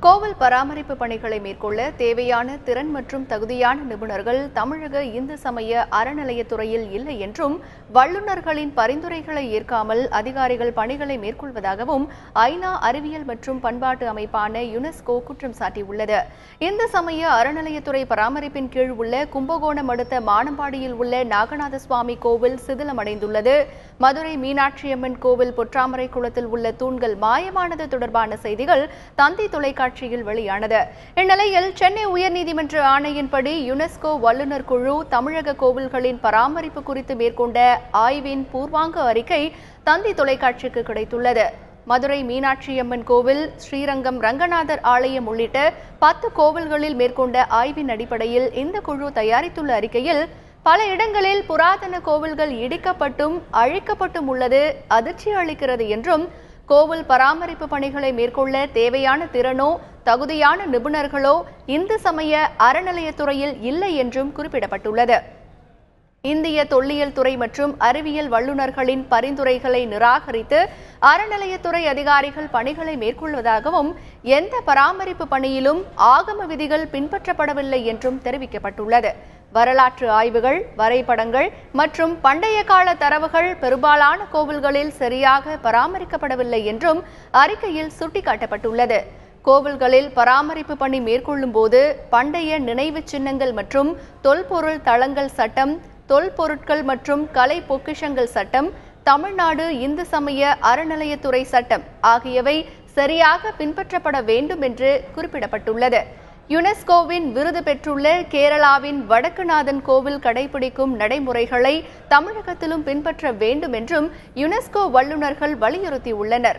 கோவில் பராமரிப்பு பணிகளை மேற்கொள்ள தேவையான திறன் மற்றும் தகுதியான நிபுணர்கள் தமிழக இந்து சமய அறநிலையத்துறையில் இல்லை என்றும் வல்லுநர்களின் பரிந்துரைகளை ஏற்காமல் அதிகாரிகள் பணிகளை மேற்கொள்வதாகவும் ஐநா அறிவியல் மற்றும் பண்பாட்டு அமைப்பான யுனெஸ்கோ குற்றம் சாட்டியுள்ளது. இந்து சமய அறநிலையத்துறை பராமரிப்பின் கீழ் உள்ள கும்பகோணம் அடுத்த மானம்பாடியில் உள்ள நாகநாத சுவாமி கோவில் சிதிலமடைந்துள்ளது. மதுரை மீனாட்சியம்மன் கோவில் பொற்றாமரை குளத்தில் உள்ள தூண்கள் மாயமானது தொடர்பான செய்திகள் தந்தி தொலைக்காட்சியில் வெளியானது. இந்நிலையில் சென்னை உயர்நீதிமன்ற ஆணையின்படி யுனெஸ்கோ வல்லுநர் குழு தமிழக கோவில்களின் பராமரிப்பு குறித்து மேற்கொண்ட ஆய்வின் பூர்வாங்க அறிக்கை தந்தி தொலைக்காட்சிக்கு கிடைத்துள்ளது. மதுரை மீனாட்சியம்மன் கோவில், ஸ்ரீரங்கம் ரங்கநாதர் ஆலயம் உள்ளிட்ட 10 கோவில்களில் மேற்கொண்ட ஆய்வின் அடிப்படையில் இந்த குழு தயாரித்துள்ள அறிக்கையில் பல இடங்களில் புராதன கோவில்கள் இடிக்கப்பட்டும் அழிக்கப்பட்டும் உள்ளது அதிர்ச்சி அளிக்கிறது என்றும் கோவில் பராமரிப்பு பணிகளை மேற்கொள்ள தேவையான திறனோ தகுதியான நிபுணர்களோ இந்து சமய அறநிலையத்துறையில் இல்லை என்றும் குறிப்பிடப்பட்டுள்ளது. இந்திய தொல்லியல் துறை மற்றும் அறிவியல் வல்லுநர்களின் பரிந்துரைகளை நிராகரித்து அறநிலையத்துறை அதிகாரிகள் பணிகளை மேற்கொள்வதாகவும் எந்த பராமரிப்பு பணியிலும் ஆகம விதிகள் பின்பற்றப்படவில்லை என்றும் தெரிவிக்கப்பட்டுள்ளது. வரலாற்று ஆய்வுகள், வரைபடங்கள் மற்றும் பண்டைய கால தரவுகள் பெரும்பாலான கோவில்களில் சரியாக பராமரிக்கப்படவில்லை என்றும் அறிக்கையில் சுட்டிக்காட்டப்பட்டுள்ளது. கோவில்களில் பராமரிப்பு பணி மேற்கொள்ளும் போது பண்டைய நினைவு சின்னங்கள் மற்றும் தொல்பொருள் தளங்கள் சட்டம், தொல்பொருட்கள் மற்றும் கலை பொக்கிஷங்கள் சட்டம், தமிழ்நாடு இந்து சமய அறநிலையத்துறை சட்டம் ஆகியவை சரியாக பின்பற்றப்பட வேண்டும் என்று குறிப்பிடப்பட்டுள்ளது. யுனெஸ்கோவின் விருது பெற்றுள்ள கேரளாவின் வடக்குநாதன் கோவில் கடைபிடிக்கும் நடைமுறைகளை தமிழகத்திலும் பின்பற்ற வேண்டும் என்றும் யுனெஸ்கோ வல்லுநர்கள் வலியுறுத்தியுள்ளனர்.